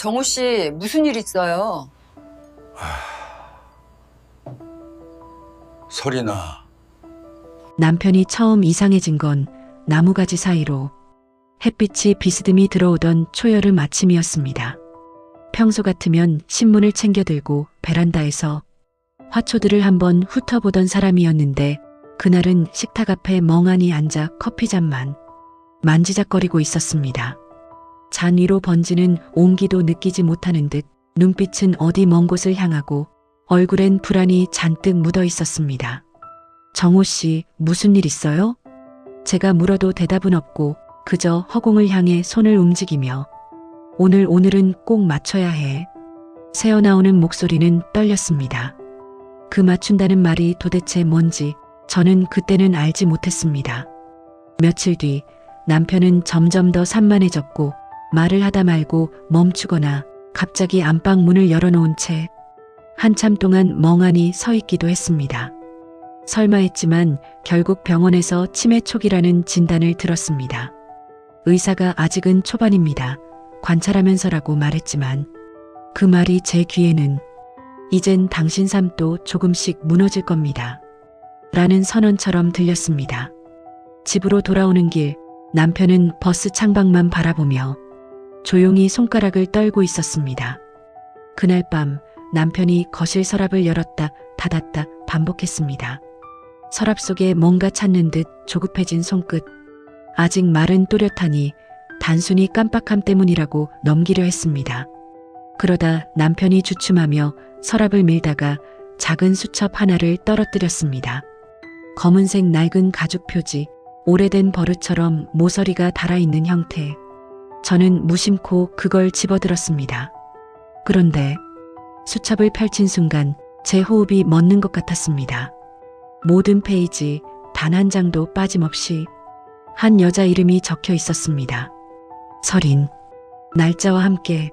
정우 씨, 무슨 일 있어요? 설이나. 남편이 처음 이상해진 건 나무가지 사이로 햇빛이 비스듬히 들어오던 초여름 아침이었습니다. 평소 같으면 신문을 챙겨 들고 베란다에서 화초들을 한번 훑어보던 사람이었는데 그날은 식탁 앞에 멍하니 앉아 커피잔만 만지작거리고 있었습니다. 잔 위로 번지는 온기도 느끼지 못하는 듯 눈빛은 어디 먼 곳을 향하고 얼굴엔 불안이 잔뜩 묻어 있었습니다. 정호 씨, 무슨 일 있어요? 제가 물어도 대답은 없고 그저 허공을 향해 손을 움직이며 오늘은 꼭 맞춰야 해. 새어나오는 목소리는 떨렸습니다. 그 맞춘다는 말이 도대체 뭔지 저는 그때는 알지 못했습니다. 며칠 뒤 남편은 점점 더 산만해졌고 말을 하다 말고 멈추거나 갑자기 안방 문을 열어놓은 채 한참 동안 멍하니 서 있기도 했습니다. 설마 했지만 결국 병원에서 치매 초기라는 진단을 들었습니다. 의사가 아직은 초반입니다. 관찰하면서라고 말했지만 그 말이 제 귀에는 이젠 당신 삶도 조금씩 무너질 겁니다. 라는 선언처럼 들렸습니다. 집으로 돌아오는 길 남편은 버스 창밖만 바라보며 조용히 손가락을 떨고 있었습니다. 그날 밤 남편이 거실 서랍을 열었다 닫았다 반복했습니다. 서랍 속에 뭔가 찾는 듯 조급해진 손끝. 아직 말은 또렷하니 단순히 깜빡함 때문이라고 넘기려 했습니다. 그러다 남편이 주춤하며 서랍을 밀다가 작은 수첩 하나를 떨어뜨렸습니다. 검은색 낡은 가죽 표지, 오래된 버릇처럼 모서리가 달아있는 형태. 저는 무심코 그걸 집어들었습니다. 그런데 수첩을 펼친 순간 제 호흡이 멎는 것 같았습니다. 모든 페이지 단 한 장도 빠짐없이 한 여자 이름이 적혀 있었습니다. 설인. 날짜와 함께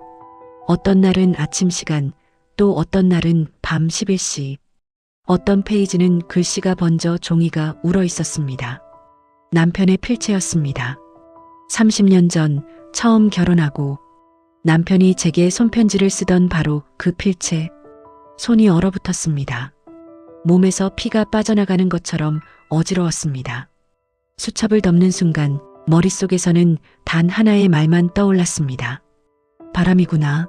어떤 날은 아침 시간, 또 어떤 날은 밤 11시. 어떤 페이지는 글씨가 번져 종이가 울어 있었습니다. 남편의 필체였습니다. 30년 전 처음 결혼하고 남편이 제게 손편지를 쓰던 바로 그 필체. 손이 얼어붙었습니다. 몸에서 피가 빠져나가는 것처럼 어지러웠습니다. 수첩을 덮는 순간 머릿속에서는 단 하나의 말만 떠올랐습니다. 바람이구나.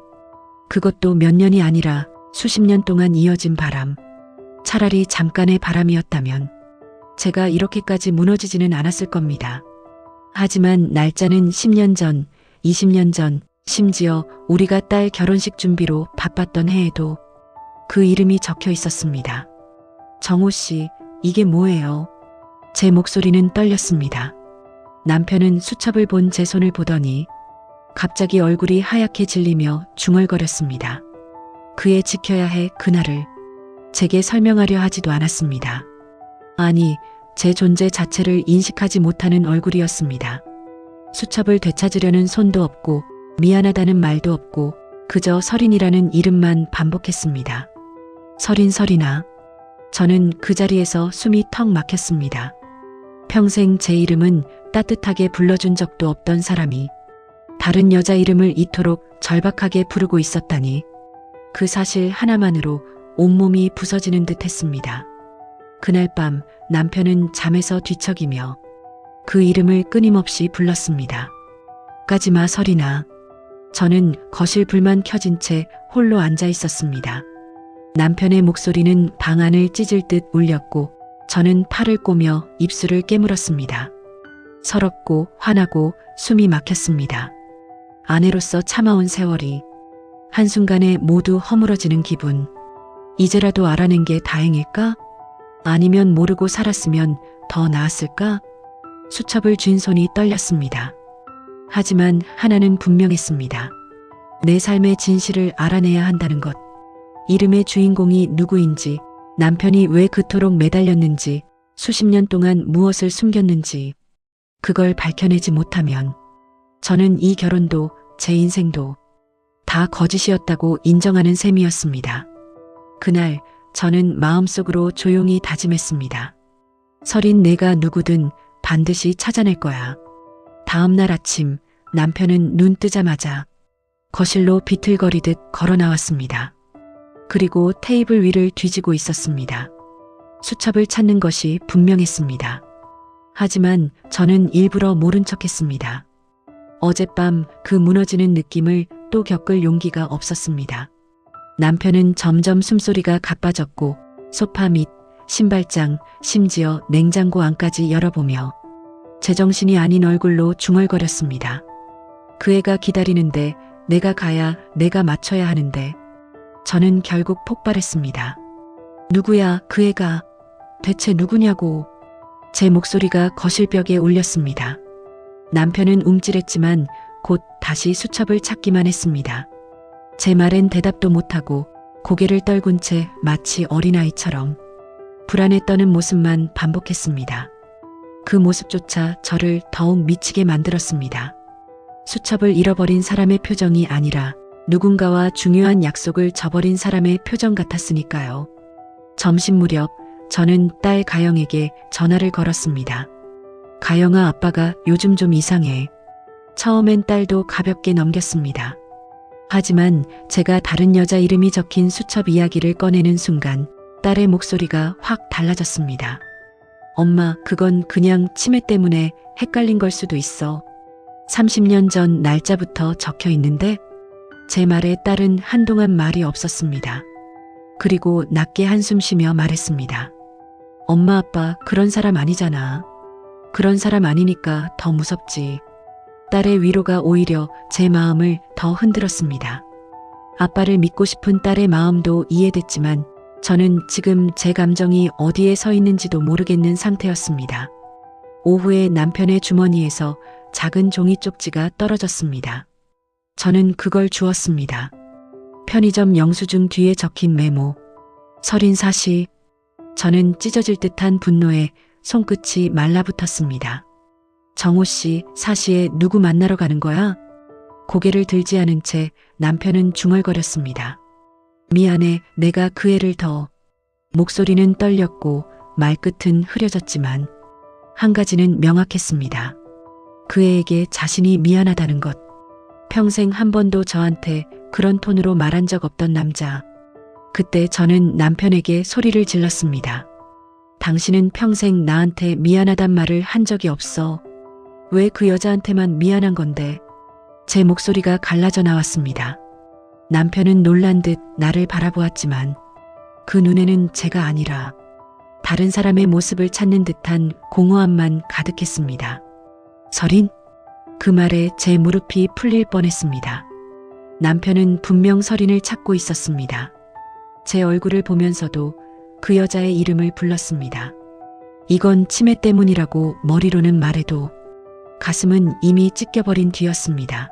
그것도 몇 년이 아니라 수십 년 동안 이어진 바람. 차라리 잠깐의 바람이었다면 제가 이렇게까지 무너지지는 않았을 겁니다. 하지만 날짜는 10년 전, 20년 전, 심지어 우리가 딸 결혼식 준비로 바빴던 해에도 그 이름이 적혀 있었습니다. 정호 씨, 이게 뭐예요? 제 목소리는 떨렸습니다. 남편은 수첩을 본 제 손을 보더니 갑자기 얼굴이 하얗게 질리며 중얼거렸습니다. 그의 지켜야 해 그날을 제게 설명하려 하지도 않았습니다. 아니, 제 존재 자체를 인식하지 못하는 얼굴이었습니다. 수첩을 되찾으려는 손도 없고 미안하다는 말도 없고 그저 설인이라는 이름만 반복했습니다. 설인아. 저는 그 자리에서 숨이 턱 막혔습니다. 평생 제 이름은 따뜻하게 불러준 적도 없던 사람이 다른 여자 이름을 이토록 절박하게 부르고 있었다니 그 사실 하나만으로 온몸이 부서지는 듯 했습니다. 그날 밤 남편은 잠에서 뒤척이며 그 이름을 끊임없이 불렀습니다. 까지마 설이나. 저는 거실 불만 켜진 채 홀로 앉아 있었습니다. 남편의 목소리는 방 안을 찢을 듯 울렸고 저는 팔을 꼬며 입술을 깨물었습니다. 서럽고 화나고 숨이 막혔습니다. 아내로서 참아온 세월이 한순간에 모두 허물어지는 기분. 이제라도 알아낸 게 다행일까? 아니면 모르고 살았으면 더 나았을까? 수첩을 쥔 손이 떨렸습니다. 하지만 하나는 분명했습니다. 내 삶의 진실을 알아내야 한다는 것. 이름의 주인공이 누구인지, 남편이 왜 그토록 매달렸는지, 수십 년 동안 무엇을 숨겼는지, 그걸 밝혀내지 못하면 저는 이 결혼도 제 인생도 다 거짓이었다고 인정하는 셈이었습니다. 그날 저는 마음속으로 조용히 다짐했습니다. 설인 내가 누구든 반드시 찾아낼 거야. 다음 날 아침 남편은 눈 뜨자마자 거실로 비틀거리듯 걸어 나왔습니다. 그리고 테이블 위를 뒤지고 있었습니다. 수첩을 찾는 것이 분명했습니다. 하지만 저는 일부러 모른 척했습니다. 어젯밤 그 무너지는 느낌을 또 겪을 용기가 없었습니다. 남편은 점점 숨소리가 가빠졌고 소파 밑, 신발장, 심지어 냉장고 안까지 열어보며 제정신이 아닌 얼굴로 중얼거렸습니다. 그 애가 기다리는데 내가 가야 내가 맞춰야 하는데 저는 결국 폭발했습니다. 누구야 그 애가 대체 누구냐고. 제 목소리가 거실벽에 울렸습니다. 남편은 움찔했지만 곧 다시 수첩을 찾기만 했습니다. 제 말엔 대답도 못하고 고개를 떨군 채 마치 어린아이처럼 불안에 떠는 모습만 반복했습니다. 그 모습조차 저를 더욱 미치게 만들었습니다. 수첩을 잃어버린 사람의 표정이 아니라 누군가와 중요한 약속을 저버린 사람의 표정 같았으니까요. 점심 무렵 저는 딸 가영에게 전화를 걸었습니다. 가영아, 아빠가 요즘 좀 이상해. 처음엔 딸도 가볍게 넘겼습니다. 하지만 제가 다른 여자 이름이 적힌 수첩 이야기를 꺼내는 순간 딸의 목소리가 확 달라졌습니다. 엄마, 그건 그냥 치매 때문에 헷갈린 걸 수도 있어. 30년 전 날짜부터 적혀 있는데. 제 말에 딸은 한동안 말이 없었습니다. 그리고 낮게 한숨 쉬며 말했습니다. 엄마, 아빠 그런 사람 아니잖아. 그런 사람 아니니까 더 무섭지. 딸의 위로가 오히려 제 마음을 더 흔들었습니다. 아빠를 믿고 싶은 딸의 마음도 이해됐지만 저는 지금 제 감정이 어디에 서 있는지도 모르겠는 상태였습니다. 오후에 남편의 주머니에서 작은 종이 쪽지가 떨어졌습니다. 저는 그걸 주웠습니다. 편의점 영수증 뒤에 적힌 메모. 설인사시. 저는 찢어질 듯한 분노에 손끝이 말라붙었습니다. 정호 씨, 사시에 누구 만나러 가는 거야? 고개를 들지 않은 채 남편은 중얼거렸습니다. 미안해, 내가 그 애를 더. 목소리는 떨렸고 말끝은 흐려졌지만 한 가지는 명확했습니다. 그 애에게 자신이 미안하다는 것. 평생 한 번도 저한테 그런 톤으로 말한 적 없던 남자. 그때 저는 남편에게 소리를 질렀습니다. 당신은 평생 나한테 미안하단 말을 한 적이 없어. 왜 그 여자한테만 미안한 건데? 제 목소리가 갈라져 나왔습니다. 남편은 놀란 듯 나를 바라보았지만 그 눈에는 제가 아니라 다른 사람의 모습을 찾는 듯한 공허함만 가득했습니다. 설인? 그 말에 제 무릎이 풀릴 뻔했습니다. 남편은 분명 설인을 찾고 있었습니다. 제 얼굴을 보면서도 그 여자의 이름을 불렀습니다. 이건 치매 때문이라고 머리로는 말해도 가슴은 이미 찢겨버린 뒤였습니다.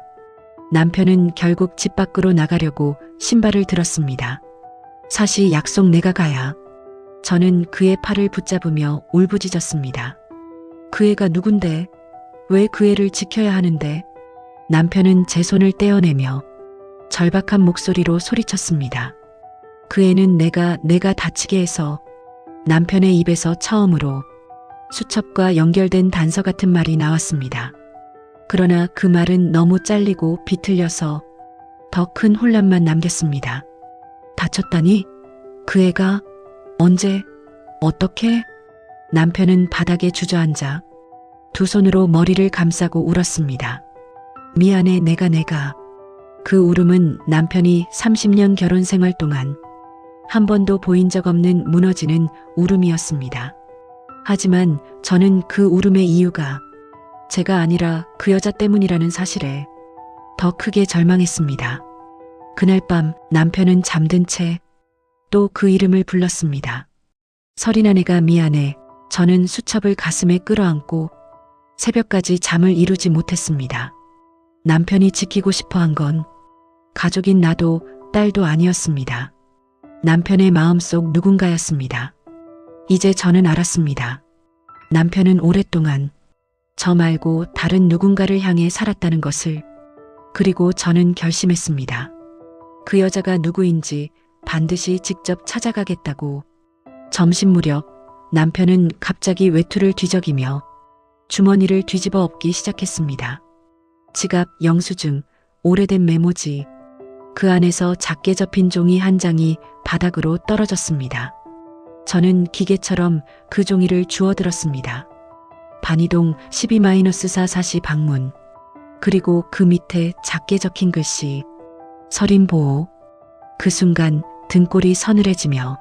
남편은 결국 집 밖으로 나가려고 신발을 들었습니다. 사시, 약속 내가 가야. 저는 그의 팔을 붙잡으며 울부짖었습니다. 그 애가 누군데? 왜 그 애를 지켜야 하는데? 남편은 제 손을 떼어내며 절박한 목소리로 소리쳤습니다. 그 애는 내가 다치게 해서. 남편의 입에서 처음으로 수첩과 연결된 단서 같은 말이 나왔습니다. 그러나 그 말은 너무 잘리고 비틀려서 더 큰 혼란만 남겼습니다. 다쳤다니? 그 애가? 언제? 어떻게? 남편은 바닥에 주저앉아 두 손으로 머리를 감싸고 울었습니다. 미안해, 내가. 그 울음은 남편이 30년 결혼 생활 동안 한 번도 보인 적 없는 무너지는 울음이었습니다. 하지만 저는 그 울음의 이유가 제가 아니라 그 여자 때문이라는 사실에 더 크게 절망했습니다. 그날 밤 남편은 잠든 채 또 그 이름을 불렀습니다. 설인아, 내가 미안해. 저는 수첩을 가슴에 끌어안고 새벽까지 잠을 이루지 못했습니다. 남편이 지키고 싶어 한 건 가족인 나도 딸도 아니었습니다. 남편의 마음속 누군가였습니다. 이제 저는 알았습니다. 남편은 오랫동안 저 말고 다른 누군가를 향해 살았다는 것을. 그리고 저는 결심했습니다. 그 여자가 누구인지 반드시 직접 찾아가겠다고. 점심 무렵 남편은 갑자기 외투를 뒤적이며 주머니를 뒤집어 엎기 시작했습니다. 지갑, 영수증, 오래된 메모지. 그 안에서 작게 접힌 종이 한 장이 바닥으로 떨어졌습니다. 저는 기계처럼 그 종이를 주워들었습니다. 반이동 12-4 사시 방문. 그리고 그 밑에 작게 적힌 글씨. 서린보호. 그 순간 등골이 서늘해지며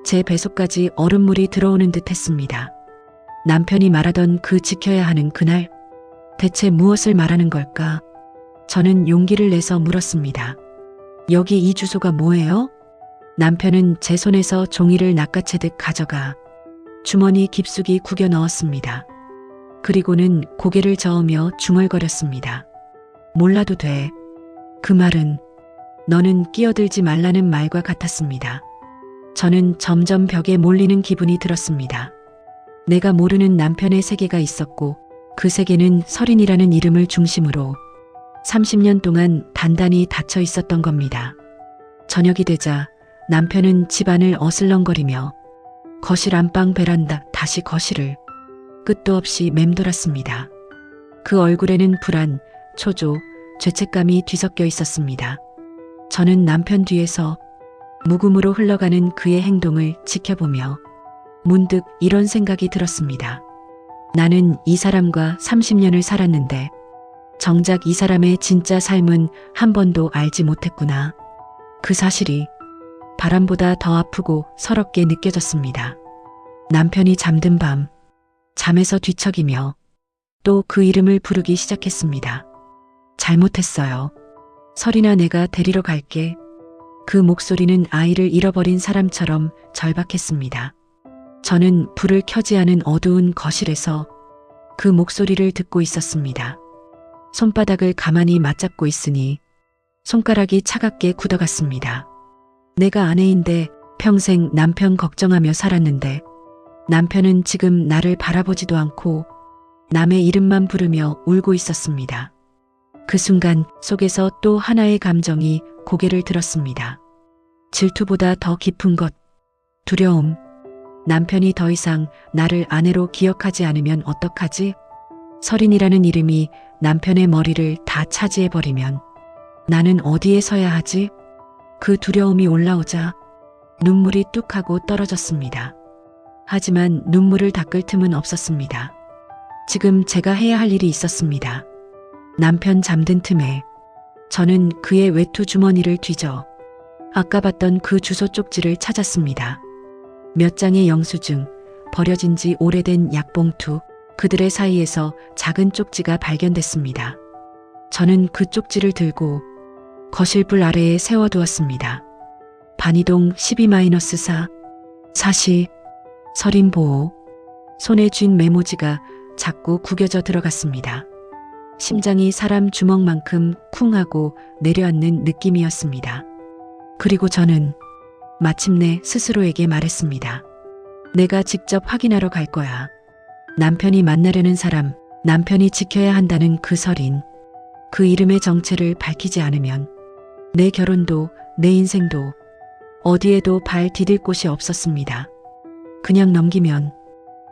제 뱃속까지 얼음물이 들어오는 듯 했습니다. 남편이 말하던 그 지켜야 하는 그날, 대체 무엇을 말하는 걸까? 저는 용기를 내서 물었습니다. 여기 이 주소가 뭐예요? 남편은 제 손에서 종이를 낚아채듯 가져가 주머니 깊숙이 구겨 넣었습니다. 그리고는 고개를 저으며 중얼거렸습니다. 몰라도 돼. 그 말은 너는 끼어들지 말라는 말과 같았습니다. 저는 점점 벽에 몰리는 기분이 들었습니다. 내가 모르는 남편의 세계가 있었고 그 세계는 설인이라는 이름을 중심으로 30년 동안 단단히 닫혀 있었던 겁니다. 저녁이 되자 남편은 집안을 어슬렁거리며 거실 안방 베란다 다시 거실을 끝도 없이 맴돌았습니다. 그 얼굴에는 불안, 초조, 죄책감이 뒤섞여 있었습니다. 저는 남편 뒤에서 무금으로 흘러가는 그의 행동을 지켜보며 문득 이런 생각이 들었습니다. 나는 이 사람과 30년을 살았는데 정작 이 사람의 진짜 삶은 한 번도 알지 못했구나. 그 사실이 바람보다 더 아프고 서럽게 느껴졌습니다. 남편이 잠든 밤, 잠에서 뒤척이며 또 그 이름을 부르기 시작했습니다. 잘못했어요. 설이나 내가 데리러 갈게. 그 목소리는 아이를 잃어버린 사람처럼 절박했습니다. 저는 불을 켜지 않은 어두운 거실에서 그 목소리를 듣고 있었습니다. 손바닥을 가만히 맞잡고 있으니 손가락이 차갑게 굳어갔습니다. 내가 아내인데 평생 남편 걱정하며 살았는데 남편은 지금 나를 바라보지도 않고 남의 이름만 부르며 울고 있었습니다. 그 순간 속에서 또 하나의 감정이 고개를 들었습니다. 질투보다 더 깊은 것, 두려움. 남편이 더 이상 나를 아내로 기억하지 않으면 어떡하지? 설인이라는 이름이 남편의 머리를 다 차지해버리면 나는 어디에 서야 하지? 그 두려움이 올라오자 눈물이 뚝 하고 떨어졌습니다. 하지만 눈물을 닦을 틈은 없었습니다. 지금 제가 해야 할 일이 있었습니다. 남편 잠든 틈에 저는 그의 외투 주머니를 뒤져 아까 봤던 그 주소 쪽지를 찾았습니다. 몇 장의 영수증, 버려진 지 오래된 약봉투, 그들의 사이에서 작은 쪽지가 발견됐습니다. 저는 그 쪽지를 들고 거실불 아래에 세워두었습니다. 반이동 12-4 사시 설인보호. 손에 쥔 메모지가 자꾸 구겨져 들어갔습니다. 심장이 사람 주먹만큼 쿵 하고 내려앉는 느낌이었습니다. 그리고 저는 마침내 스스로에게 말했습니다. 내가 직접 확인하러 갈 거야. 남편이 만나려는 사람, 남편이 지켜야 한다는 그 설인, 그 이름의 정체를 밝히지 않으면 내 결혼도 내 인생도 어디에도 발 디딜 곳이 없었습니다. 그냥 넘기면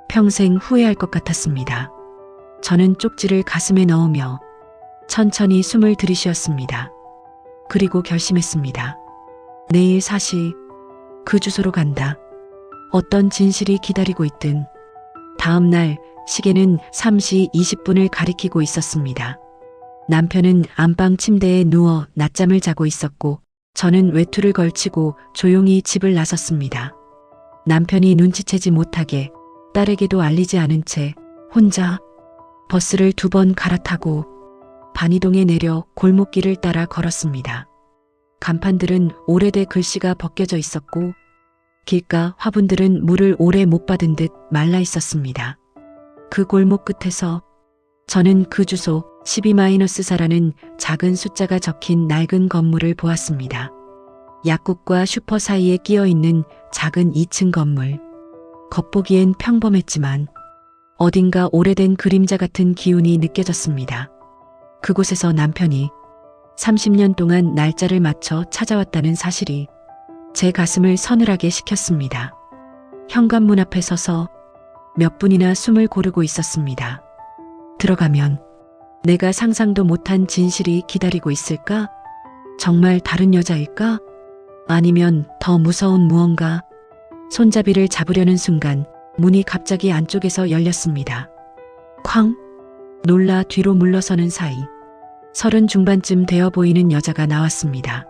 평생 후회할 것 같았습니다. 저는 쪽지를 가슴에 넣으며 천천히 숨을 들이쉬었습니다. 그리고 결심했습니다. 내일 사시 그 주소로 간다. 어떤 진실이 기다리고 있든. 다음 날 시계는 3시 20분을 가리키고 있었습니다. 남편은 안방 침대에 누워 낮잠을 자고 있었고 저는 외투를 걸치고 조용히 집을 나섰습니다. 남편이 눈치채지 못하게 딸에게도 알리지 않은 채 혼자 버스를 2번 갈아타고 반이동에 내려 골목길을 따라 걸었습니다. 간판들은 오래돼 글씨가 벗겨져 있었고 길가 화분들은 물을 오래 못 받은 듯 말라 있었습니다. 그 골목 끝에서 저는 그 주소 12-4라는 작은 숫자가 적힌 낡은 건물을 보았습니다. 약국과 슈퍼 사이에 끼어 있는 작은 2층 건물. 겉보기엔 평범했지만 어딘가 오래된 그림자 같은 기운이 느껴졌습니다. 그곳에서 남편이 30년 동안 날짜를 맞춰 찾아왔다는 사실이 제 가슴을 서늘하게 식혔습니다. 현관문 앞에 서서 몇 분이나 숨을 고르고 있었습니다. 들어가면 내가 상상도 못한 진실이 기다리고 있을까? 정말 다른 여자일까? 아니면 더 무서운 무언가? 손잡이를 잡으려는 순간 문이 갑자기 안쪽에서 열렸습니다. 쾅! 놀라 뒤로 물러서는 사이 30 중반쯤 되어 보이는 여자가 나왔습니다.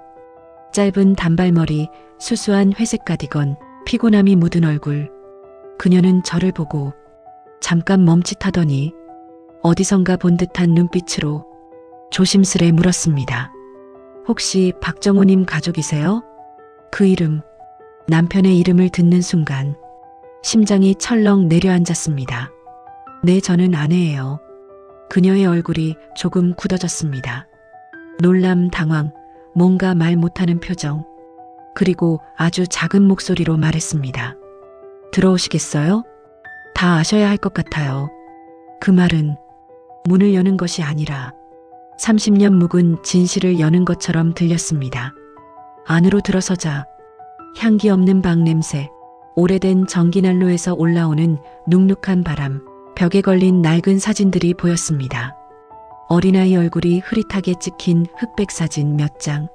짧은 단발머리, 수수한 회색 가디건, 피곤함이 묻은 얼굴. 그녀는 저를 보고 잠깐 멈칫하더니 어디선가 본 듯한 눈빛으로 조심스레 물었습니다. 혹시 박정호님 가족이세요? 그 이름, 남편의 이름을 듣는 순간 심장이 철렁 내려앉았습니다. 네, 저는 아내예요. 그녀의 얼굴이 조금 굳어졌습니다. 놀람, 당황, 뭔가 말 못하는 표정, 그리고 아주 작은 목소리로 말했습니다. 들어오시겠어요? 다 아셔야 할 것 같아요. 그 말은 문을 여는 것이 아니라 30년 묵은 진실을 여는 것처럼 들렸습니다. 안으로 들어서자 향기 없는 방 냄새, 오래된 전기난로에서 올라오는 눅눅한 바람, 벽에 걸린 낡은 사진들이 보였습니다. 어린아이 얼굴이 흐릿하게 찍힌 흑백 사진 몇 장.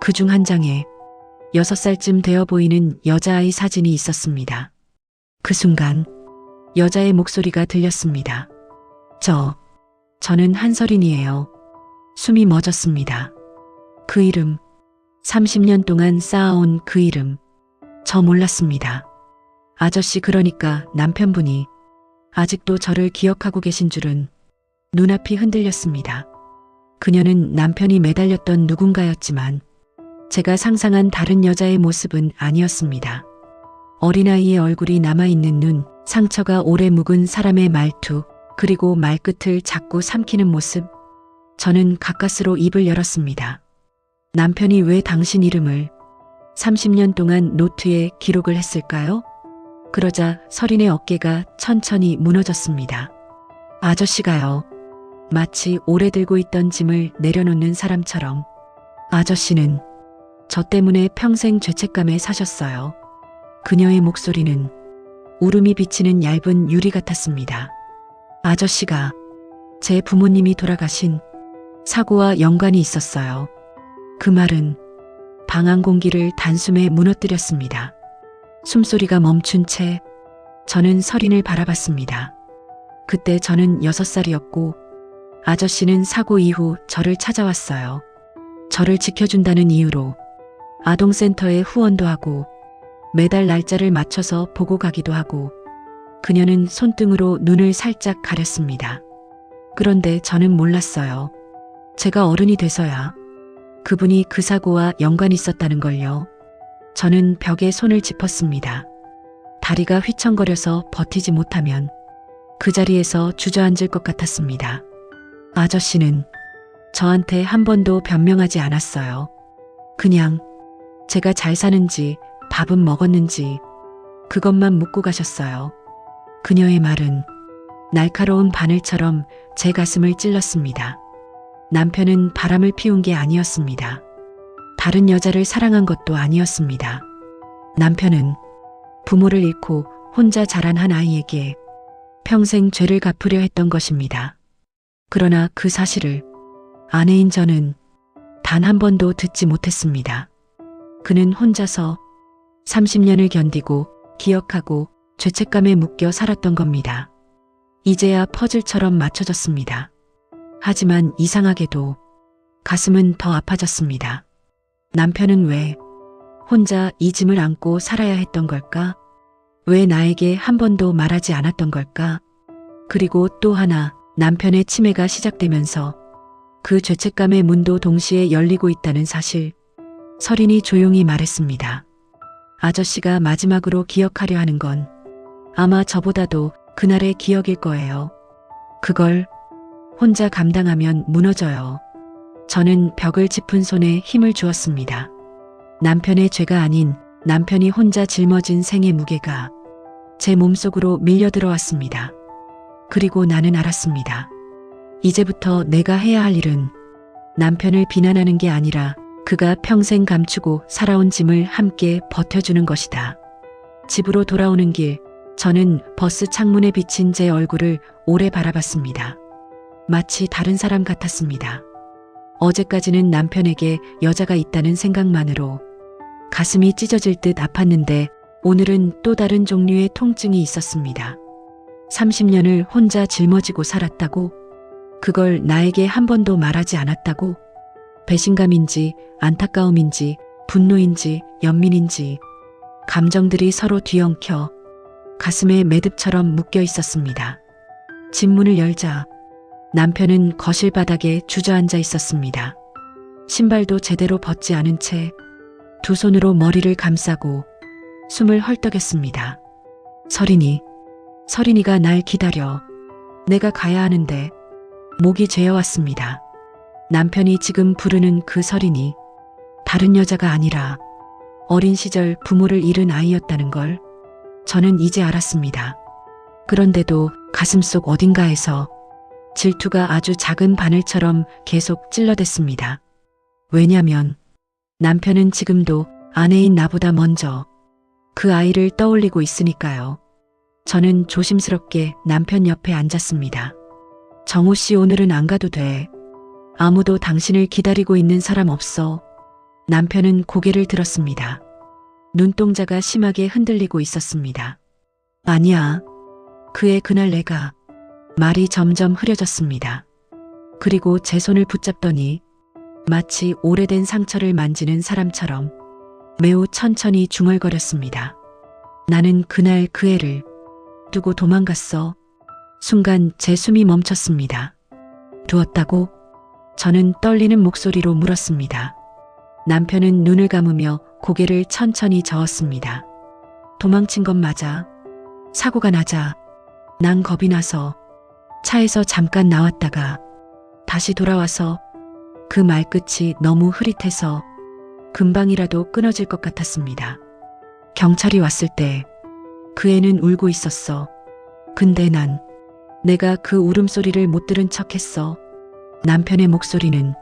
그중 한 장에 6살쯤 되어 보이는 여자아이 사진이 있었습니다. 그 순간 여자의 목소리가 들렸습니다. 저는 한설인이에요. 숨이 멎었습니다. 그 이름, 30년 동안 쌓아온 그 이름, 저 몰랐습니다. 아저씨, 그러니까 남편분이 아직도 저를 기억하고 계신 줄은. 눈앞이 흔들렸습니다. 그녀는 남편이 매달렸던 누군가였지만 제가 상상한 다른 여자의 모습은 아니었습니다. 어린아이의 얼굴이 남아있는 눈, 상처가 오래 묵은 사람의 말투, 그리고 말끝을 자꾸 삼키는 모습. 저는 가까스로 입을 열었습니다. 남편이 왜 당신 이름을 30년 동안 노트에 기록을 했을까요? 그러자 설인의 어깨가 천천히 무너졌습니다. 아저씨가요. 마치 오래 들고 있던 짐을 내려놓는 사람처럼. 아저씨는 저 때문에 평생 죄책감에 사셨어요. 그녀의 목소리는 울음이 비치는 얇은 유리 같았습니다. 아저씨가 제 부모님이 돌아가신 사고와 연관이 있었어요. 그 말은 방 안 공기를 단숨에 무너뜨렸습니다. 숨소리가 멈춘 채 저는 설인을 바라봤습니다. 그때 저는 6살이었고 아저씨는 사고 이후 저를 찾아왔어요. 저를 지켜준다는 이유로 아동센터에 후원도 하고 매달 날짜를 맞춰서 보고 가기도 하고. 그녀는 손등으로 눈을 살짝 가렸습니다. 그런데 저는 몰랐어요. 제가 어른이 돼서야 그분이 그 사고와 연관이 있었다는 걸요. 저는 벽에 손을 짚었습니다. 다리가 휘청거려서 버티지 못하면 그 자리에서 주저앉을 것 같았습니다. 아저씨는 저한테 한 번도 변명하지 않았어요. 그냥 제가 잘 사는지 밥은 먹었는지 그것만 묻고 가셨어요. 그녀의 말은 날카로운 바늘처럼 제 가슴을 찔렀습니다. 남편은 바람을 피운 게 아니었습니다. 다른 여자를 사랑한 것도 아니었습니다. 남편은 부모를 잃고 혼자 자란 한 아이에게 평생 죄를 갚으려 했던 것입니다. 그러나 그 사실을 아내인 저는 단 한 번도 듣지 못했습니다. 그는 혼자서 30년을 견디고 기억하고 죄책감에 묶여 살았던 겁니다. 이제야 퍼즐처럼 맞춰졌습니다. 하지만 이상하게도 가슴은 더 아파졌습니다. 남편은 왜 혼자 이 짐을 안고 살아야 했던 걸까? 왜 나에게 한 번도 말하지 않았던 걸까? 그리고 또 하나, 남편의 치매가 시작되면서 그 죄책감의 문도 동시에 열리고 있다는 사실. 설인이 조용히 말했습니다. 아저씨가 마지막으로 기억하려 하는 건 아마 저보다도 그날의 기억일 거예요. 그걸 혼자 감당하면 무너져요. 저는 벽을 짚은 손에 힘을 주었습니다. 남편의 죄가 아닌 남편이 혼자 짊어진 생의 무게가 제 몸속으로 밀려 들어왔습니다. 그리고 나는 알았습니다. 이제부터 내가 해야 할 일은 남편을 비난하는 게 아니라 그가 평생 감추고 살아온 짐을 함께 버텨주는 것이다. 집으로 돌아오는 길, 저는 버스 창문에 비친 제 얼굴을 오래 바라봤습니다. 마치 다른 사람 같았습니다. 어제까지는 남편에게 여자가 있다는 생각만으로 가슴이 찢어질 듯 아팠는데 오늘은 또 다른 종류의 통증이 있었습니다. 30년을 혼자 짊어지고 살았다고? 그걸 나에게 한 번도 말하지 않았다고? 배신감인지 안타까움인지 분노인지 연민인지 감정들이 서로 뒤엉켜 가슴에 매듭처럼 묶여 있었습니다. 집 문을 열자 남편은 거실 바닥에 주저앉아 있었습니다. 신발도 제대로 벗지 않은 채 두 손으로 머리를 감싸고 숨을 헐떡였습니다. 서린이가 날 기다려. 내가 가야 하는데. 목이 죄어왔습니다. 남편이 지금 부르는 그 서린이 다른 여자가 아니라 어린 시절 부모를 잃은 아이였다는 걸 저는 이제 알았습니다. 그런데도 가슴속 어딘가에서 질투가 아주 작은 바늘처럼 계속 찔러댔습니다. 왜냐면 남편은 지금도 아내인 나보다 먼저 그 아이를 떠올리고 있으니까요. 저는 조심스럽게 남편 옆에 앉았습니다. 정우 씨, 오늘은 안 가도 돼. 아무도 당신을 기다리고 있는 사람 없어. 남편은 고개를 들었습니다. 눈동자가 심하게 흔들리고 있었습니다. 아니야. 그의 그날 내가. 말이 점점 흐려졌습니다. 그리고 제 손을 붙잡더니 마치 오래된 상처를 만지는 사람처럼 매우 천천히 중얼거렸습니다. 나는 그날 그 애를 두고 도망갔어. 순간 제 숨이 멈췄습니다. 두었다고? 저는 떨리는 목소리로 물었습니다. 남편은 눈을 감으며 고개를 천천히 저었습니다. 도망친 건 맞아. 사고가 나자 난 겁이 나서 차에서 잠깐 나왔다가 다시 돌아와서 그 말끝이 너무 흐릿해서 금방이라도 끊어질 것 같았습니다. 경찰이 왔을 때 그 애는 울고 있었어. 근데 내가 그 울음소리를 못 들은 척했어. 남편의 목소리는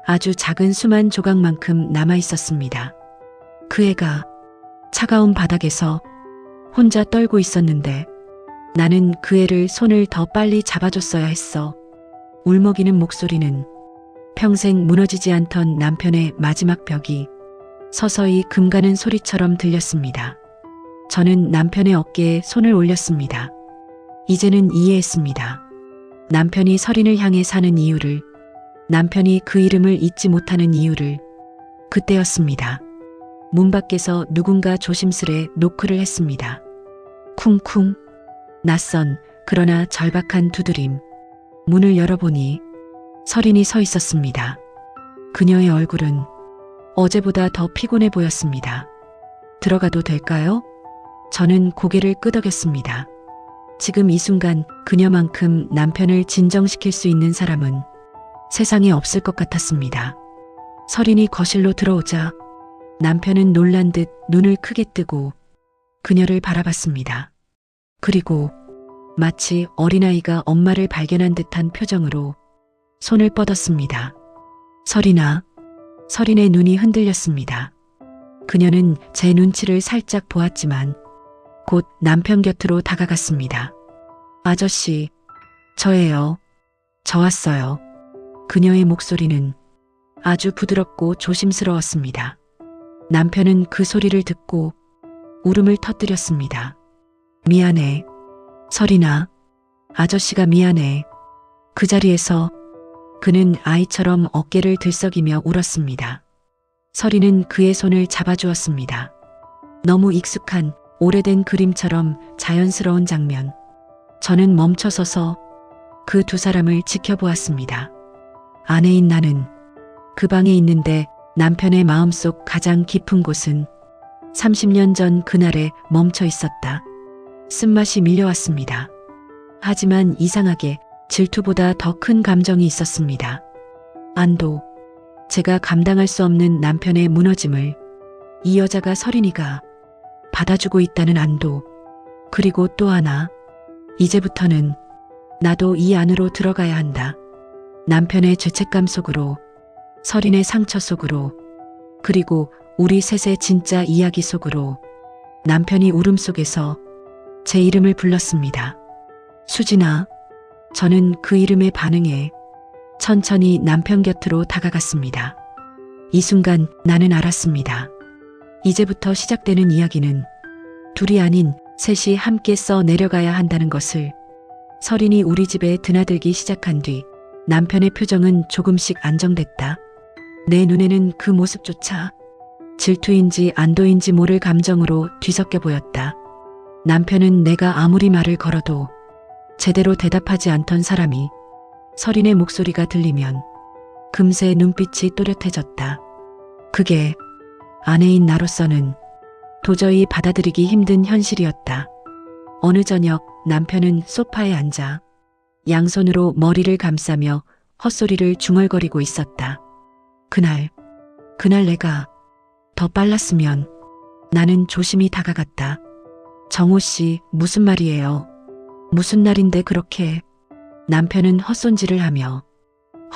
아주 작은 수만 조각만큼 남아 있었습니다. 그 애가 차가운 바닥에서 혼자 떨고 있었는데 나는 그 애를 손을 더 빨리 잡아줬어야 했어. 울먹이는 목소리는 평생 무너지지 않던 남편의 마지막 벽이 서서히 금가는 소리처럼 들렸습니다. 저는 남편의 어깨에 손을 올렸습니다. 이제는 이해했습니다. 남편이 서린을 향해 사는 이유를, 남편이 그 이름을 잊지 못하는 이유를. 그때였습니다. 문 밖에서 누군가 조심스레 노크를 했습니다. 쿵쿵. 낯선 그러나 절박한 두드림. 문을 열어보니 서린이 서 있었습니다. 그녀의 얼굴은 어제보다 더 피곤해 보였습니다. 들어가도 될까요? 저는 고개를 끄덕였습니다. 지금 이 순간 그녀만큼 남편을 진정시킬 수 있는 사람은 세상에 없을 것 같았습니다. 서린이 거실로 들어오자 남편은 놀란 듯 눈을 크게 뜨고 그녀를 바라봤습니다. 그리고 마치 어린아이가 엄마를 발견한 듯한 표정으로 손을 뻗었습니다. 서린의 눈이 흔들렸습니다. 그녀는 제 눈치를 살짝 보았지만 곧 남편 곁으로 다가갔습니다. 아저씨, 저예요. 저 왔어요. 그녀의 목소리는 아주 부드럽고 조심스러웠습니다. 남편은 그 소리를 듣고 울음을 터뜨렸습니다. 미안해. 서린아, 아저씨가 미안해. 그 자리에서 그는 아이처럼 어깨를 들썩이며 울었습니다. 서린은 그의 손을 잡아주었습니다. 너무 익숙한 오래된 그림처럼 자연스러운 장면. 저는 멈춰서서 그 두 사람을 지켜보았습니다. 아내인 나는 그 방에 있는데 남편의 마음속 가장 깊은 곳은 30년 전 그날에 멈춰 있었다. 쓴맛이 밀려왔습니다. 하지만 이상하게 질투보다 더 큰 감정이 있었습니다. 안도. 제가 감당할 수 없는 남편의 무너짐을 이 여자가 서린이가 받아주고 있다는 안도. 그리고 또 하나. 이제부터는 나도 이 안으로 들어가야 한다. 남편의 죄책감 속으로, 서린의 상처 속으로, 그리고 우리 셋의 진짜 이야기 속으로. 남편이 울음 속에서 제 이름을 불렀습니다. 수진아. 저는 그 이름에 반응해 천천히 남편 곁으로 다가갔습니다. 이 순간 나는 알았습니다. 이제부터 시작되는 이야기는 둘이 아닌 셋이 함께 써 내려가야 한다는 것을. 설인이 우리 집에 드나들기 시작한 뒤 남편의 표정은 조금씩 안정됐다. 내 눈에는 그 모습조차 질투인지 안도인지 모를 감정으로 뒤섞여 보였다. 남편은 내가 아무리 말을 걸어도 제대로 대답하지 않던 사람이 설인의 목소리가 들리면 금세 눈빛이 또렷해졌다. 그게 아내인 나로서는 도저히 받아들이기 힘든 현실이었다. 어느 저녁 남편은 소파에 앉아 양손으로 머리를 감싸며 헛소리를 중얼거리고 있었다. 그날 내가 더 빨랐으면. 나는 조심히 다가갔다. 정호 씨, 무슨 말이에요? 무슨 날인데 그렇게. 남편은 헛손질을 하며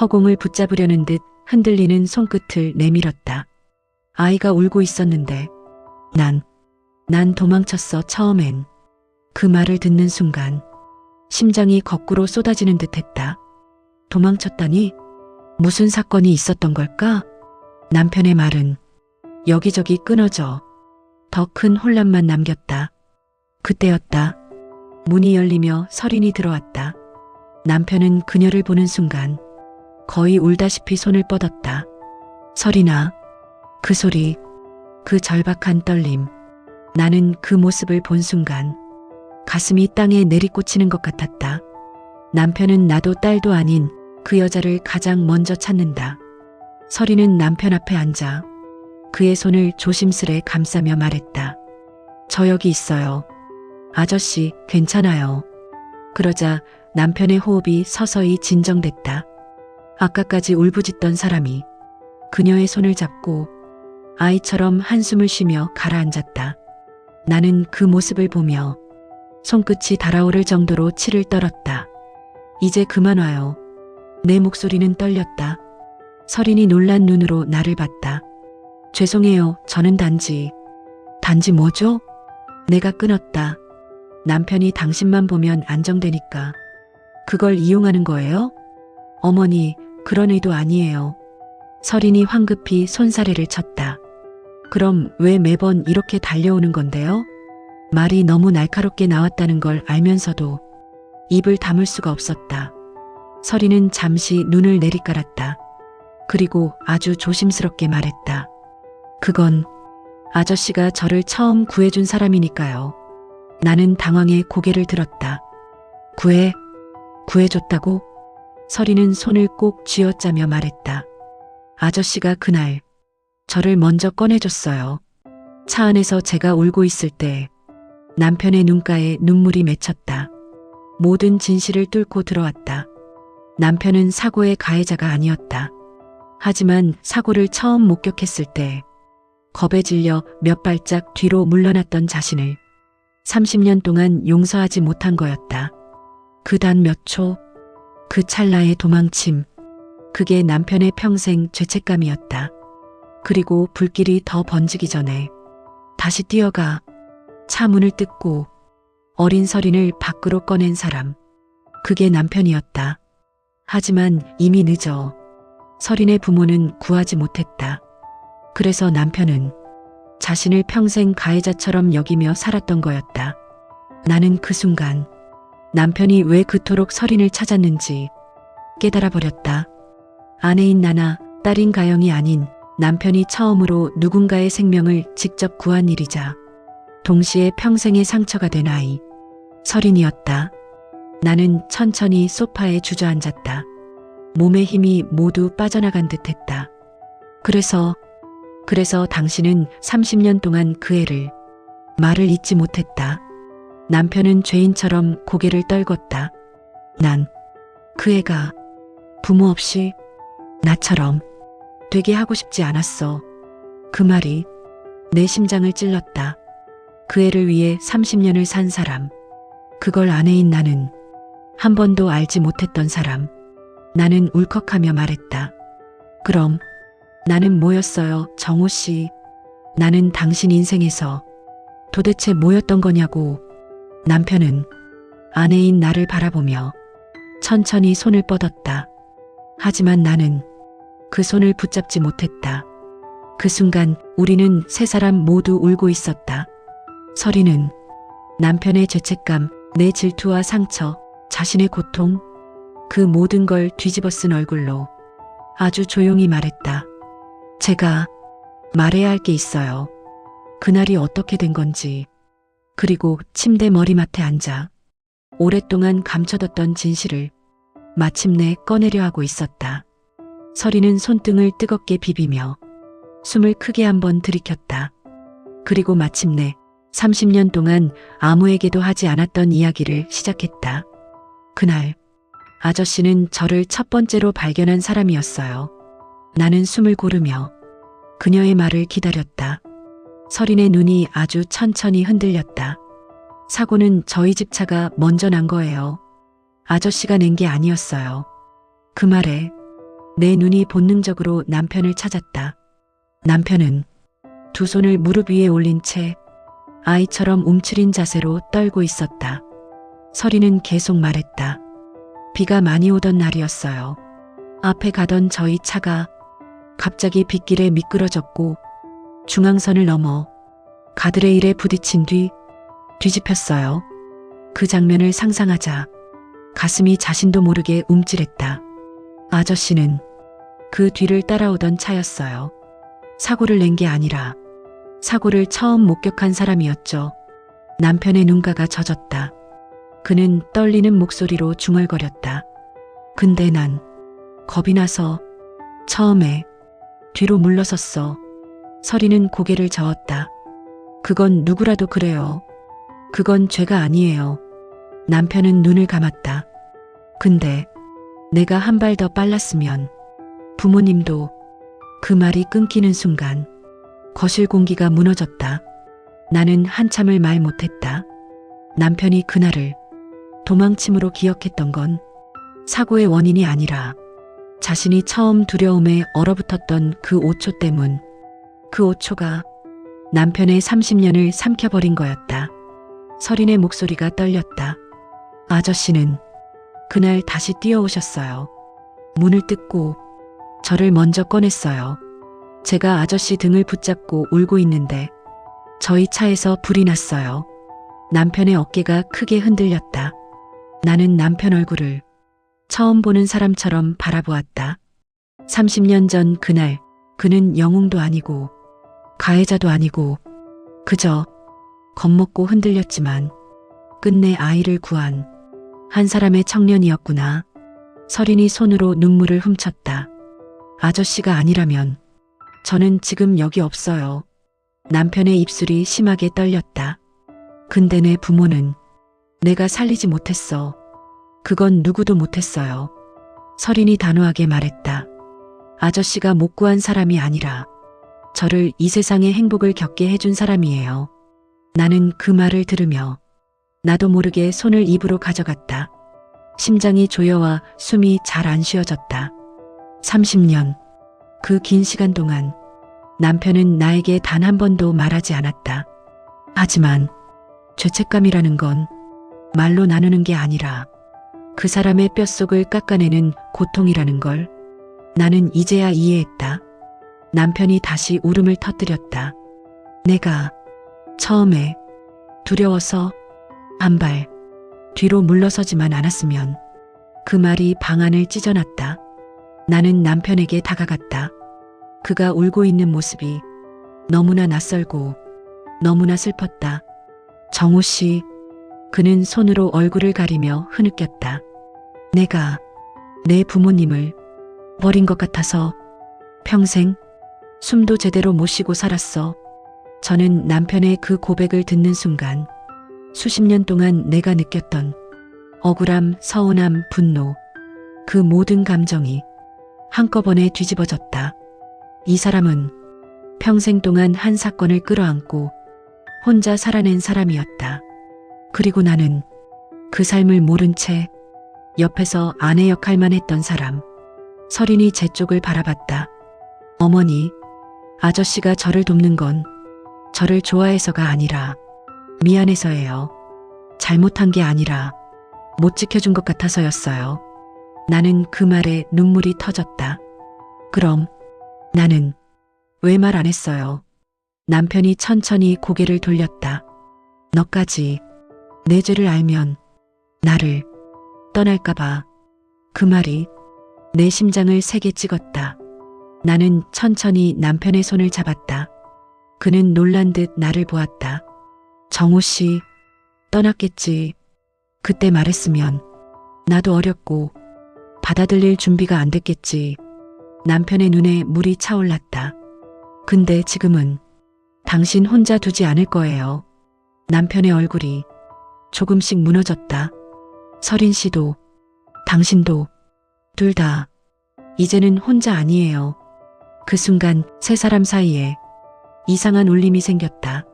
허공을 붙잡으려는 듯 흔들리는 손끝을 내밀었다. 아이가 울고 있었는데 난 도망쳤어. 처음엔. 그 말을 듣는 순간 심장이 거꾸로 쏟아지는 듯 했다. 도망쳤다니? 무슨 사건이 있었던 걸까? 남편의 말은 여기저기 끊어져 더 큰 혼란만 남겼다. 그때였다. 문이 열리며 설인이 들어왔다. 남편은 그녀를 보는 순간 거의 울다시피 손을 뻗었다. 설인아. 그 소리, 그 절박한 떨림. 나는 그 모습을 본 순간 가슴이 땅에 내리꽂히는 것 같았다. 남편은 나도 딸도 아닌 그 여자를 가장 먼저 찾는다. 설이는 남편 앞에 앉아 그의 손을 조심스레 감싸며 말했다. 저 여기 있어요. 아저씨, 괜찮아요. 그러자 남편의 호흡이 서서히 진정됐다. 아까까지 울부짖던 사람이 그녀의 손을 잡고 아이처럼 한숨을 쉬며 가라앉았다. 나는 그 모습을 보며 손끝이 달아오를 정도로 치를 떨었다. 이제 그만 와요. 내 목소리는 떨렸다. 설인이 놀란 눈으로 나를 봤다. 죄송해요. 저는 단지 뭐죠? 내가 끊었다. 남편이 당신만 보면 안정되니까 그걸 이용하는 거예요? 어머니, 그런 의도 아니에요. 설인이 황급히 손사래를 쳤다. 그럼 왜 매번 이렇게 달려오는 건데요? 말이 너무 날카롭게 나왔다는 걸 알면서도 입을 다물 수가 없었다. 설인은 잠시 눈을 내리깔았다. 그리고 아주 조심스럽게 말했다. 그건 아저씨가 저를 처음 구해준 사람이니까요. 나는 당황해 고개를 들었다. 구해줬다고? 설인은 손을 꼭 쥐어짜며 말했다. 아저씨가 그날 저를 먼저 꺼내줬어요. 차 안에서 제가 울고 있을 때 남편의 눈가에 눈물이 맺혔다. 모든 진실을 뚫고 들어왔다. 남편은 사고의 가해자가 아니었다. 하지만 사고를 처음 목격했을 때 겁에 질려 몇 발짝 뒤로 물러났던 자신을 30년 동안 용서하지 못한 거였다. 그 단 몇 초, 그 찰나의 도망침, 그게 남편의 평생 죄책감이었다. 그리고 불길이 더 번지기 전에 다시 뛰어가 차 문을 뜯고 어린 설인을 밖으로 꺼낸 사람, 그게 남편이었다. 하지만 이미 늦어. 설인의 부모는 구하지 못했다. 그래서 남편은 자신을 평생 가해자처럼 여기며 살았던 거였다. 나는 그 순간 남편이 왜 그토록 설인을 찾았는지 깨달아 버렸다. 아내인 나나 딸인 가영이 아닌 남편이 처음으로 누군가의 생명을 직접 구한 일이자 동시에 평생의 상처가 된 아이, 설인이었다. 나는 천천히 소파에 주저앉았다. 몸의 힘이 모두 빠져나간 듯했다. 그래서 당신은 30년 동안 그 애를, 말을 잊지 못했다. 남편은 죄인처럼 고개를 떨궜다. 난 그 애가 부모 없이 나처럼 되게 하고 싶지 않았어. 그 말이 내 심장을 찔렀다. 그 애를 위해 30년을 산 사람, 그걸 아내인 나는 한 번도 알지 못했던 사람. 나는 울컥하며 말했다. 그럼 나는 뭐였어요, 정호 씨? 나는 당신 인생에서 도대체 뭐였던 거냐고. 남편은 아내인 나를 바라보며 천천히 손을 뻗었다. 하지만 나는 그 손을 붙잡지 못했다. 그 순간 우리는 세 사람 모두 울고 있었다. 서리는 남편의 죄책감, 내 질투와 상처, 자신의 고통, 그 모든 걸 뒤집어 쓴 얼굴로 아주 조용히 말했다. 제가 말해야 할 게 있어요. 그날이 어떻게 된 건지, 그리고 침대 머리맡에 앉아 오랫동안 감춰뒀던 진실을 마침내 꺼내려 하고 있었다. 서리는 손등을 뜨겁게 비비며 숨을 크게 한번 들이켰다. 그리고 마침내 30년 동안 아무에게도 하지 않았던 이야기를 시작했다. 그날 아저씨는 저를 첫 번째로 발견한 사람이었어요. 나는 숨을 고르며 그녀의 말을 기다렸다. 서린의 눈이 아주 천천히 흔들렸다. 사고는 저희 집 차가 먼저 난 거예요. 아저씨가 낸 게 아니었어요. 그 말에 내 눈이 본능적으로 남편을 찾았다. 남편은 두 손을 무릎 위에 올린 채 아이처럼 움츠린 자세로 떨고 있었다. 서리는 계속 말했다. 비가 많이 오던 날이었어요. 앞에 가던 저희 차가 갑자기 빗길에 미끄러졌고 중앙선을 넘어 가드레일에 부딪힌 뒤 뒤집혔어요. 그 장면을 상상하자 가슴이 자신도 모르게 움찔했다. 아저씨는 그 뒤를 따라오던 차였어요. 사고를 낸 게 아니라 사고를 처음 목격한 사람이었죠. 남편의 눈가가 젖었다. 그는 떨리는 목소리로 중얼거렸다. 근데 난 겁이 나서 처음에 뒤로 물러섰어. 서리는 고개를 저었다. 그건 누구라도 그래요. 그건 죄가 아니에요. 남편은 눈을 감았다. 근데 내가 한 발 더 빨랐으면 부모님도. 그 말이 끊기는 순간 거실 공기가 무너졌다. 나는 한참을 말 못했다. 남편이 그날을 도망침으로 기억했던 건 사고의 원인이 아니라 자신이 처음 두려움에 얼어붙었던 그 5초 때문. 그 5초가 남편의 30년을 삼켜버린 거였다. 서린의 목소리가 떨렸다. 아저씨는 그날 다시 뛰어오셨어요. 문을 뜯고 저를 먼저 꺼냈어요. 제가 아저씨 등을 붙잡고 울고 있는데 저희 차에서 불이 났어요. 남편의 어깨가 크게 흔들렸다. 나는 남편 얼굴을 처음 보는 사람처럼 바라보았다. 30년 전 그날 그는 영웅도 아니고 가해자도 아니고 그저 겁먹고 흔들렸지만 끝내 아이를 구한 한 사람의 청년이었구나. 서린이 손으로 눈물을 훔쳤다. 아저씨가 아니라면 저는 지금 여기 없어요. 남편의 입술이 심하게 떨렸다. 근데 내 부모는 내가 살리지 못했어. 그건 누구도 못했어요. 서린이 단호하게 말했다. 아저씨가 못 구한 사람이 아니라 저를 이 세상의 행복을 겪게 해준 사람이에요. 나는 그 말을 들으며 나도 모르게 손을 입으로 가져갔다. 심장이 조여와 숨이 잘 안 쉬어졌다. 30년, 그 긴 시간 동안 남편은 나에게 단 한 번도 말하지 않았다. 하지만 죄책감이라는 건 말로 나누는 게 아니라 그 사람의 뼛속을 깎아내는 고통이라는 걸 나는 이제야 이해했다. 남편이 다시 울음을 터뜨렸다. 내가 처음에 두려워서 한 발 뒤로 물러서지만 않았으면. 그 말이 방안을 찢어놨다. 나는 남편에게 다가갔다. 그가 울고 있는 모습이 너무나 낯설고 너무나 슬펐다. 정우 씨, 그는 손으로 얼굴을 가리며 흐느꼈다. 내가 내 부모님을 버린 것 같아서 평생 숨도 제대로 못 쉬고 살았어. 저는 남편의 그 고백을 듣는 순간 수십 년 동안 내가 느꼈던 억울함, 서운함, 분노, 그 모든 감정이 한꺼번에 뒤집어졌다. 이 사람은 평생 동안 한 사건을 끌어안고 혼자 살아낸 사람이었다. 그리고 나는 그 삶을 모른 채 옆에서 아내 역할만 했던 사람. 서린이 제 쪽을 바라봤다. 어머니, 아저씨가 저를 돕는 건 저를 좋아해서가 아니라 미안해서예요. 잘못한 게 아니라 못 지켜준 것 같아서였어요. 나는 그 말에 눈물이 터졌다. 그럼 나는 왜 말 안 했어요? 남편이 천천히 고개를 돌렸다. 너까지 내 죄를 알면 나를 떠날까봐. 그 말이 내 심장을 세게 찍었다. 나는 천천히 남편의 손을 잡았다. 그는 놀란 듯 나를 보았다. 정우 씨, 떠났겠지. 그때 말했으면 나도 어렸고 받아들일 준비가 안 됐겠지. 남편의 눈에 물이 차올랐다. 근데 지금은 당신 혼자 두지 않을 거예요. 남편의 얼굴이 조금씩 무너졌다. 서린 씨도 당신도 둘 다 이제는 혼자 아니에요. 그 순간 세 사람 사이에 이상한 울림이 생겼다.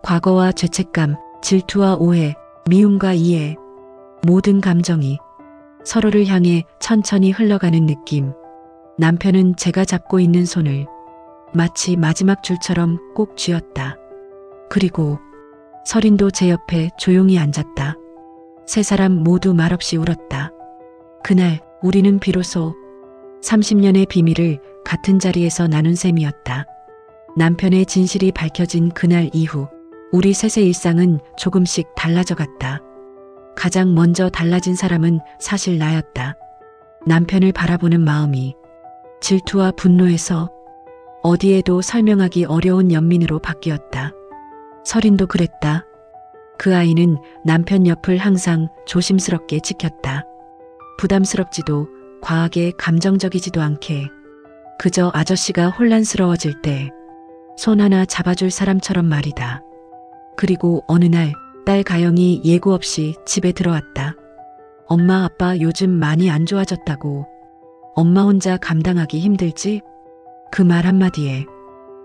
과거와 죄책감, 질투와 오해, 미움과 이해, 모든 감정이 서로를 향해 천천히 흘러가는 느낌. 남편은 제가 잡고 있는 손을 마치 마지막 줄처럼 꼭 쥐었다. 그리고 서린도 제 옆에 조용히 앉았다. 세 사람 모두 말없이 울었다. 그날 우리는 비로소 30년의 비밀을 같은 자리에서 나눈 셈이었다. 남편의 진실이 밝혀진 그날 이후 우리 셋의 일상은 조금씩 달라져 갔다. 가장 먼저 달라진 사람은 사실 나였다. 남편을 바라보는 마음이 질투와 분노에서 어디에도 설명하기 어려운 연민으로 바뀌었다. 서린도 그랬다. 그 아이는 남편 옆을 항상 조심스럽게 지켰다. 부담스럽지도 과하게 감정적이지도 않게 그저 아저씨가 혼란스러워질 때 손 하나 잡아줄 사람처럼 말이다. 그리고 어느 날 딸 가영이 예고 없이 집에 들어왔다. 엄마 아빠 요즘 많이 안 좋아졌다고. 엄마 혼자 감당하기 힘들지? 그 말 한마디에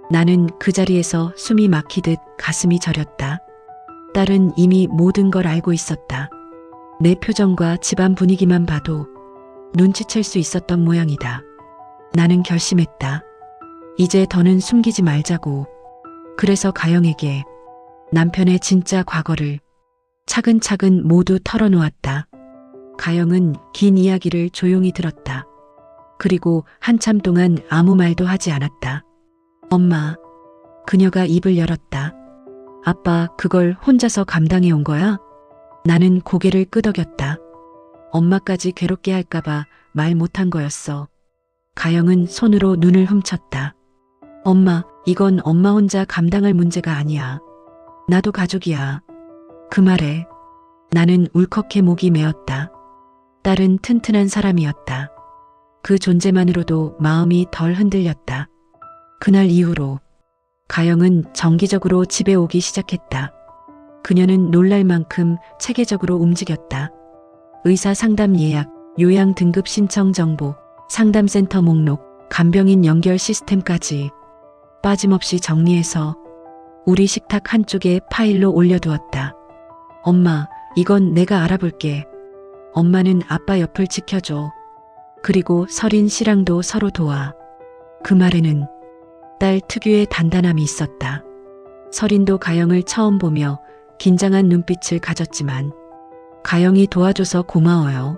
나는 그 자리에서 숨이 막히듯 가슴이 저렸다. 딸은 이미 모든 걸 알고 있었다. 내 표정과 집안 분위기만 봐도 눈치챌 수 있었던 모양이다. 나는 결심했다. 이제 더는 숨기지 말자고. 그래서 가영에게 남편의 진짜 과거를 차근차근 모두 털어놓았다. 가영은 긴 이야기를 조용히 들었다. 그리고 한참 동안 아무 말도 하지 않았다. 엄마, 그녀가 입을 열었다. 아빠, 그걸 혼자서 감당해 온 거야? 나는 고개를 끄덕였다. 엄마까지 괴롭게 할까봐 말 못한 거였어. 가영은 손으로 눈을 훔쳤다. 엄마, 이건 엄마 혼자 감당할 문제가 아니야. 나도 가족이야. 그 말에 나는 울컥해 목이 메었다. 딸은 튼튼한 사람이었다. 그 존재만으로도 마음이 덜 흔들렸다. 그날 이후로 가영은 정기적으로 집에 오기 시작했다. 그녀는 놀랄 만큼 체계적으로 움직였다. 의사 상담 예약, 요양 등급 신청 정보, 상담센터 목록, 간병인 연결 시스템까지 빠짐없이 정리해서 우리 식탁 한쪽에 파일로 올려두었다. 엄마, 이건 내가 알아볼게. 엄마는 아빠 옆을 지켜줘. 그리고 서린 씨랑도 서로 도와. 그 말에는 딸 특유의 단단함이 있었다. 서린도 가영을 처음 보며 긴장한 눈빛을 가졌지만 가영이 도와줘서 고마워요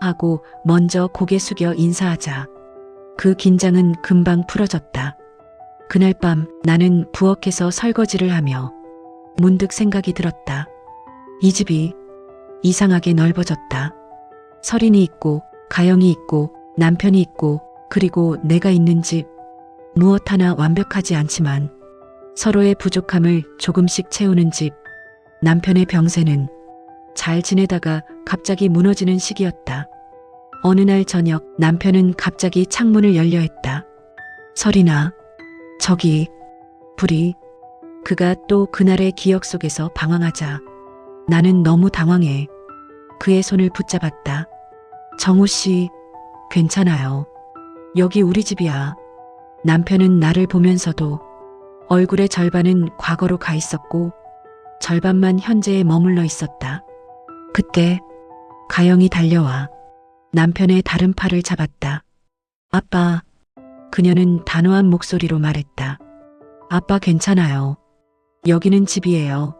하고 먼저 고개 숙여 인사하자 그 긴장은 금방 풀어졌다. 그날 밤 나는 부엌에서 설거지를 하며 문득 생각이 들었다. 이 집이 이상하게 넓어졌다. 서린이 있고 가영이 있고 남편이 있고 그리고 내가 있는 집. 무엇 하나 완벽하지 않지만 서로의 부족함을 조금씩 채우는 집. 남편의 병세는 잘 지내다가 갑자기 무너지는 시기였다. 어느 날 저녁 남편은 갑자기 창문을 열려 했다. 서린아, 저기 불이. 그가 또 그날의 기억 속에서 방황하자 나는 너무 당황해 그의 손을 붙잡았다. 정우 씨, 괜찮아요. 여기 우리 집이야. 남편은 나를 보면서도 얼굴의 절반은 과거로 가 있었고 절반만 현재에 머물러 있었다. 그때 가영이 달려와 남편의 다른 팔을 잡았다. 아빠. 그녀는 단호한 목소리로 말했다. 아빠 괜찮아요. 여기는 집이에요.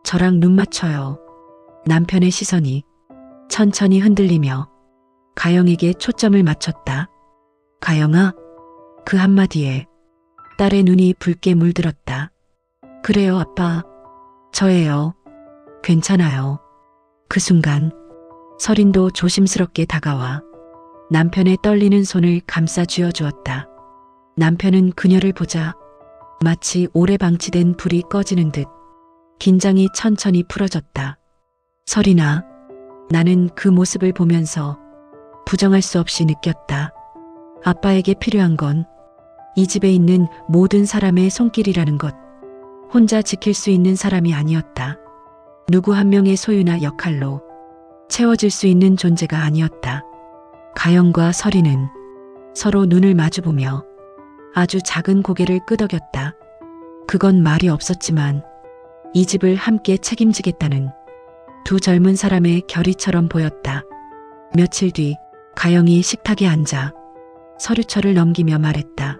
저랑 눈 맞춰요. 남편의 시선이 천천히 흔들리며 가영에게 초점을 맞췄다. 가영아, 그 한마디에 딸의 눈이 붉게 물들었다. 그래요, 아빠. 저예요. 괜찮아요. 그 순간 설인도 조심스럽게 다가와 남편의 떨리는 손을 감싸 쥐어 주었다. 남편은 그녀를 보자 마치 오래 방치된 불이 꺼지는 듯 긴장이 천천히 풀어졌다. 설이나, 나는 그 모습을 보면서 부정할 수 없이 느꼈다. 아빠에게 필요한 건 이 집에 있는 모든 사람의 손길이라는 것. 혼자 지킬 수 있는 사람이 아니었다. 누구 한 명의 소유나 역할로 채워질 수 있는 존재가 아니었다. 가영과 설이는 서로 눈을 마주보며 아주 작은 고개를 끄덕였다. 그건 말이 없었지만 이 집을 함께 책임지겠다는 두 젊은 사람의 결의처럼 보였다. 며칠 뒤 가영이 식탁에 앉아 서류철을 넘기며 말했다.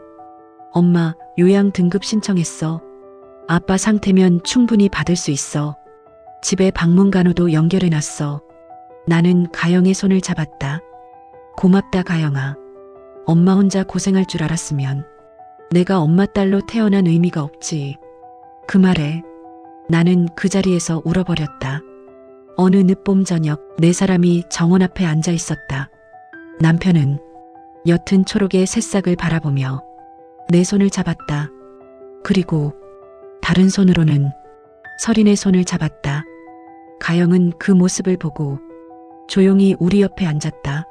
엄마, 요양 등급 신청했어. 아빠 상태면 충분히 받을 수 있어. 집에 방문간호도 연결해놨어. 나는 가영의 손을 잡았다. 고맙다, 가영아. 엄마 혼자 고생할 줄 알았으면 내가 엄마 딸로 태어난 의미가 없지. 그 말에 나는 그 자리에서 울어버렸다. 어느 늦봄 저녁 네 사람이 정원 앞에 앉아 있었다. 남편은 옅은 초록의 새싹을 바라보며 내 손을 잡았다. 그리고 다른 손으로는 설인의 손을 잡았다. 가영은 그 모습을 보고 조용히 우리 옆에 앉았다.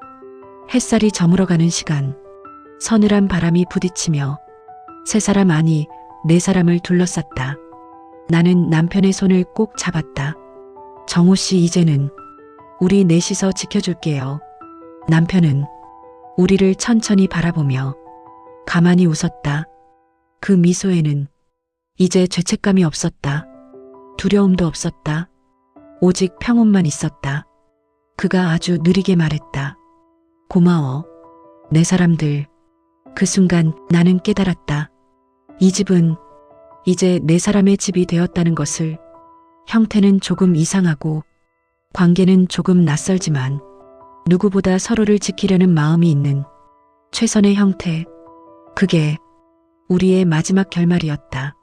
햇살이 저물어가는 시간, 서늘한 바람이 부딪히며 세 사람 아니 네 사람을 둘러쌌다. 나는 남편의 손을 꼭 잡았다. 정호 씨, 이제는 우리 넷이서 지켜줄게요. 남편은 우리를 천천히 바라보며 가만히 웃었다. 그 미소에는 이제 죄책감이 없었다. 두려움도 없었다. 오직 평온만 있었다. 그가 아주 느리게 말했다. 고마워. 내 사람들. 그 순간 나는 깨달았다. 이 집은 이제 네 사람의 집이 되었다는 것을. 형태는 조금 이상하고 관계는 조금 낯설지만 누구보다 서로를 지키려는 마음이 있는 최선의 형태. 그게 우리의 마지막 결말이었다.